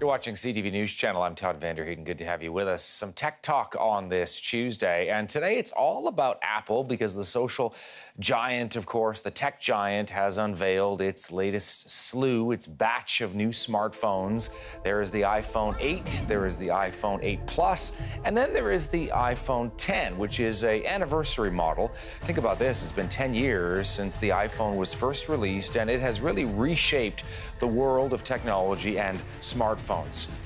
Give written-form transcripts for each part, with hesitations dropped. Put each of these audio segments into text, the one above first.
You're watching CTV News Channel. I'm Todd Vanderheiden. Good to have you with us. Some tech talk on this Tuesday. And today it's all about Apple because the social giant, of course, the tech giant, has unveiled its latest slew, its batch of new smartphones. There is the iPhone 8, there is the iPhone 8 Plus, and then there is the iPhone 10, which is an anniversary model. Think about this. It's been 10 years since the iPhone was first released, and it has really reshaped the world of technology and smartphones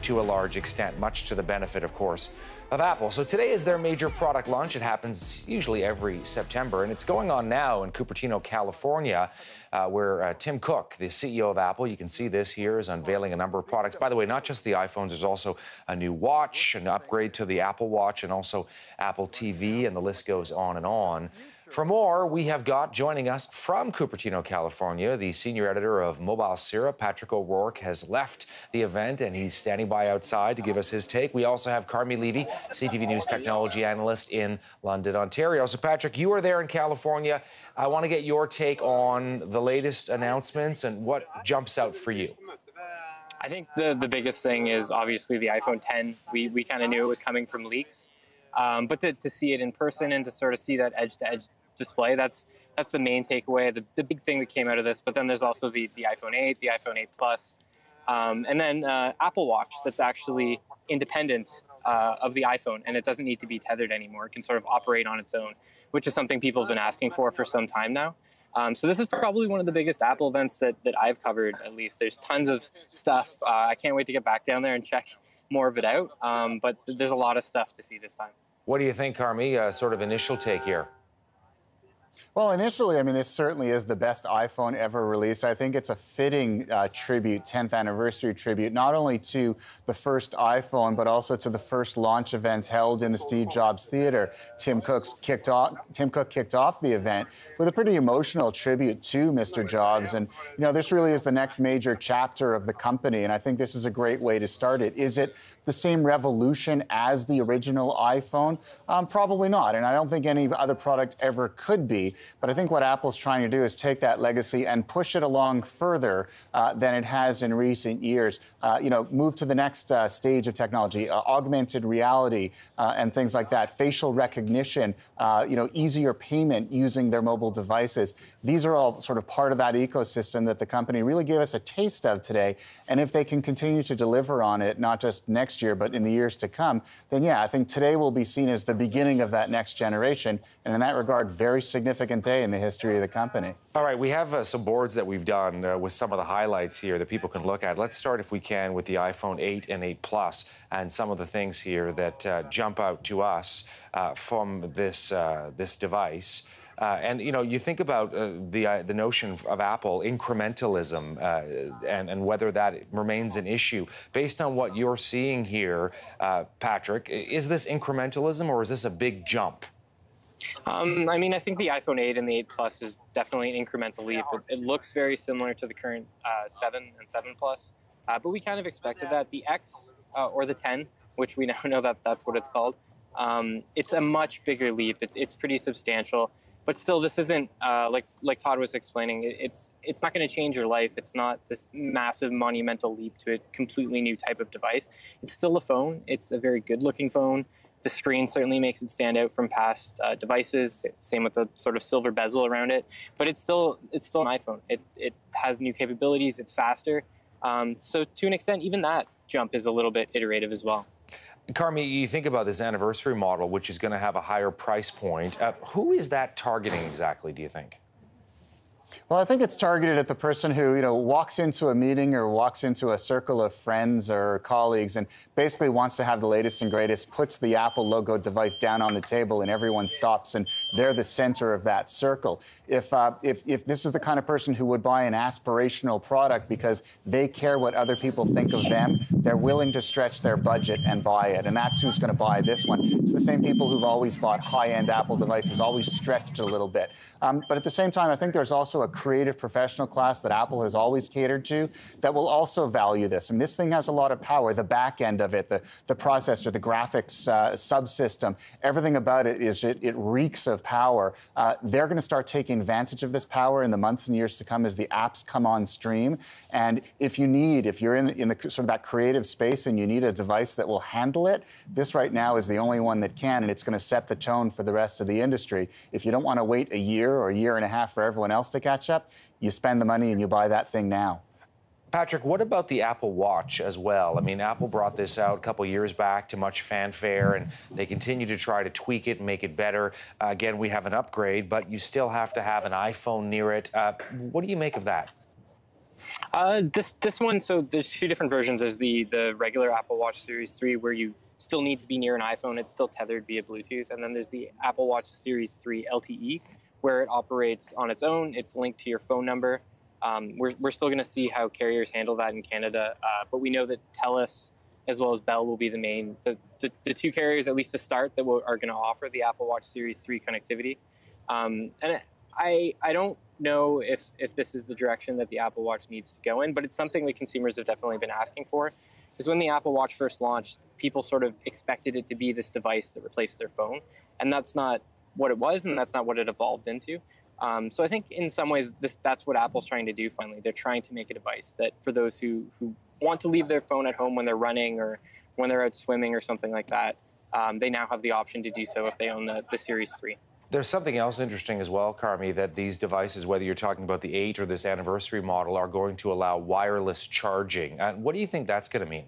to a large extent, much to the benefit, of course, of Apple. So today is their major product launch. It happens usually every September, and it's going on now in Cupertino, California, where Tim Cook, the CEO of Apple, you can see this here, is unveiling a number of products. By the way, not just the iPhones, there's also a new watch, an upgrade to the Apple Watch, and also Apple TV, and the list goes on and on. For more, we have got joining us from Cupertino, California, the senior editor of MobileSyrup, Patrick O'Rourke, has left the event and he's standing by outside to give us his take. We also have Carmi Levy, CTV News technology analyst in London, Ontario. So, Patrick, you are there in California. I want to get your take on the latest announcements and what jumps out for you. I think the biggest thing is obviously the iPhone 10. We kind of knew it was coming from leaks. But to see it in person and to sort of see that edge-to-edge display, that's the main takeaway, the big thing that came out of this. But then there's also the iPhone 8, the iPhone 8 Plus, and then Apple Watch that's actually independent of the iPhone, and it doesn't need to be tethered anymore. It can sort of operate on its own, which is something people have been asking for some time now. So this is probably one of the biggest Apple events that I've covered, at least. There's tons of stuff. I can't wait to get back down there and check more of it out, but there's a lot of stuff to see this time. What do you think, Carmi? Sort of initial take here. Well, initially, I mean, this certainly is the best iPhone ever released. I think it's a fitting tribute, 10th anniversary tribute, not only to the first iPhone, but also to the first launch event held in the Steve Jobs Theater. Tim Cook kicked off the event with a pretty emotional tribute to Mr. Jobs. And, you know, this really is the next major chapter of the company, and I think this is a great way to start it. Is it the same revolution as the original iPhone? Probably not, and I don't think any other product ever could be. But I think what Apple's trying to do is take that legacy and push it along further than it has in recent years. You know, move to the next stage of technology, augmented reality and things like that, facial recognition, you know, easier payment using their mobile devices. These are all sort of part of that ecosystem that the company really gave us a taste of today. And if they can continue to deliver on it, not just next year, but in the years to come, then yeah, I think today will be seen as the beginning of that next generation. And in that regard, very significant day in the history of the company. All right, we have some boards that we've done with some of the highlights here that people can look at. Let's start, if we can, with the iPhone 8 and 8 Plus and some of the things here that jump out to us from this device. And, you know, you think about the notion of Apple, incrementalism, and whether that remains an issue. Based on what you're seeing here, Patrick, is this incrementalism or is this a big jump? I mean, I think the iPhone 8 and the 8 Plus is definitely an incremental leap. It looks very similar to the current 7 and 7 Plus, but we kind of expected that. The X or the 10, which we now know that that's what it's called, it's a much bigger leap. It's pretty substantial. But still, this isn't, like Todd was explaining, it's not going to change your life. It's not this massive monumental leap to a completely new type of device. It's still a phone. It's a very good-looking phone. The screen certainly makes it stand out from past devices, same with the sort of silver bezel around it. But it's still an iPhone. It has new capabilities. It's faster. So to an extent, even that jump is a little bit iterative as well. Carmi, you think about this anniversary model, which is going to have a higher price point. Who is that targeting exactly, do you think? Well, I think it's targeted at the person who, you know, walks into a meeting or walks into a circle of friends or colleagues and basically wants to have the latest and greatest, puts the Apple logo device down on the table and everyone stops and they're the center of that circle. If this is the kind of person who would buy an aspirational product because they care what other people think of them, they're willing to stretch their budget and buy it. And that's who's going to buy this one. It's the same people who've always bought high-end Apple devices, always stretched a little bit. But at the same time, I think there's also a creative professional class that Apple has always catered to that will also value this. And this thing has a lot of power. The back end of it, the processor, the graphics subsystem, everything about it is it reeks of power. They're going to start taking advantage of this power in the months and years to come as the apps come on stream. And if you're in the sort of that creative space and you need a device that will handle it, this right now is the only one that can, and it's going to set the tone for the rest of the industry. If you don't want to wait a year or a year and a half for everyone else to catch up, you spend the money and you buy that thing now. Patrick, what about the Apple Watch as well? I mean, Apple brought this out a couple years back to much fanfare, and they continue to try to tweak it and make it better. Again, we have an upgrade, but you still have to have an iPhone near it. What do you make of that? This one, so there's two different versions. There's the regular Apple Watch Series 3 where you still need to be near an iPhone. It's still tethered via Bluetooth. And then there's the Apple Watch Series 3 LTE where it operates on its own. It's linked to your phone number. We're still going to see how carriers handle that in Canada, but we know that TELUS as well as Bell will be the two carriers, at least to start, that are going to offer the Apple Watch Series 3 connectivity. And I don't know if this is the direction that the Apple Watch needs to go in, but it's something that consumers have definitely been asking for. Because when the Apple Watch first launched, people sort of expected it to be this device that replaced their phone, and that's not what it was, and that's not what it evolved into. So I think in some ways that's what Apple's trying to do finally. They're trying to make a device that for those who want to leave their phone at home when they're running or when they're out swimming or something like that, they now have the option to do so if they own the Series 3. There's something else interesting as well, Carmi, that these devices, whether you're talking about the 8 or this anniversary model, are going to allow wireless charging. What do you think that's going to mean?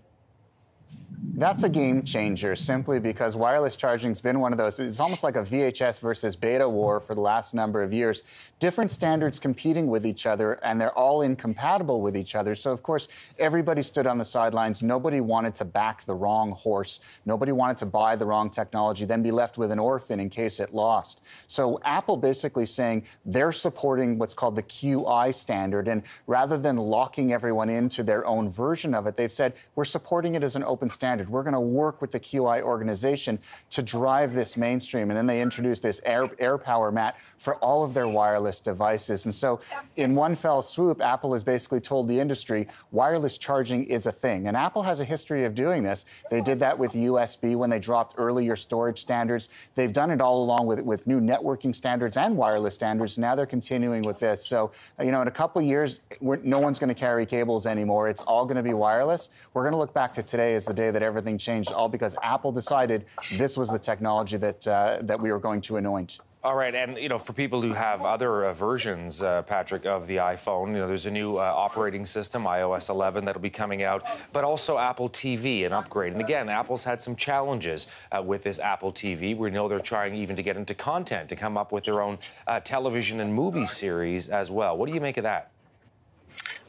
That's a game changer, simply because wireless charging's been one of those, it's almost like a VHS versus beta war for the last number of years. Different standards competing with each other, and they're all incompatible with each other. So, of course, everybody stood on the sidelines. Nobody wanted to back the wrong horse. Nobody wanted to buy the wrong technology, then be left with an orphan in case it lost. So Apple basically saying they're supporting what's called the QI standard, and rather than locking everyone into their own version of it, they've said, we're supporting it as an open standard. We're going to work with the QI organization to drive this mainstream. And then they introduced this air power mat for all of their wireless devices. And so in one fell swoop, Apple has basically told the industry wireless charging is a thing. And Apple has a history of doing this. They did that with USB when they dropped earlier storage standards. They've done it all along with new networking standards and wireless standards. Now they're continuing with this. So, in a couple of years, no one's going to carry cables anymore. It's all going to be wireless. We're going to look back to today as the day that everything changed, all because Apple decided this was the technology that we were going to anoint. All right, and for people who have other versions, Patrick, of the iPhone, there's a new operating system, iOS 11, that'll be coming out, but also Apple TV, an upgrade. And again, Apple's had some challenges with this Apple TV. We know they're trying even to get into content, to come up with their own television and movie series as well. What do you make of that?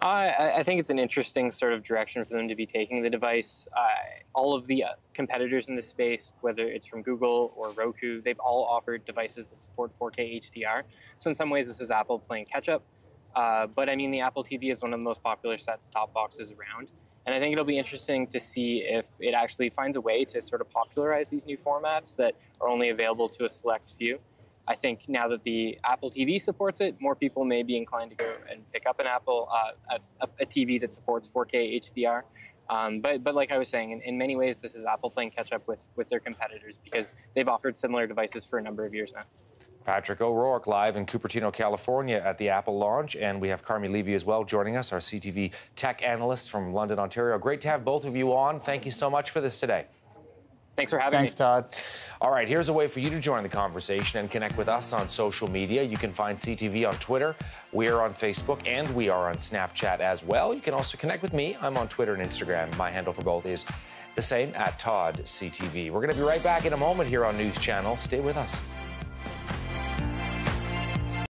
I think it's an interesting sort of direction for them to be taking the device. All of the competitors in this space, whether it's from Google or Roku, they've all offered devices that support 4K HDR. So in some ways, this is Apple playing catch-up. But I mean, the Apple TV is one of the most popular set-top boxes around. And I think it'll be interesting to see if it actually finds a way to sort of popularize these new formats that are only available to a select few. I think now that the Apple TV supports it, more people may be inclined to go and pick up an Apple a TV that supports 4K HDR. But like I was saying, in many ways, this is Apple playing catch up with their competitors because they've offered similar devices for a number of years now. Patrick O'Rourke live in Cupertino, California at the Apple launch. And we have Carmi Levy as well joining us, our CTV tech analyst from London, Ontario. Great to have both of you on. Thank you so much for this today. Thanks for having me. Thanks, Todd. All right, here's a way for you to join the conversation and connect with us on social media. You can find CTV on Twitter, we are on Facebook, and we are on Snapchat as well. You can also connect with me. I'm on Twitter and Instagram. My handle for both is the same, @ToddCTV. We're going to be right back in a moment here on News Channel. Stay with us.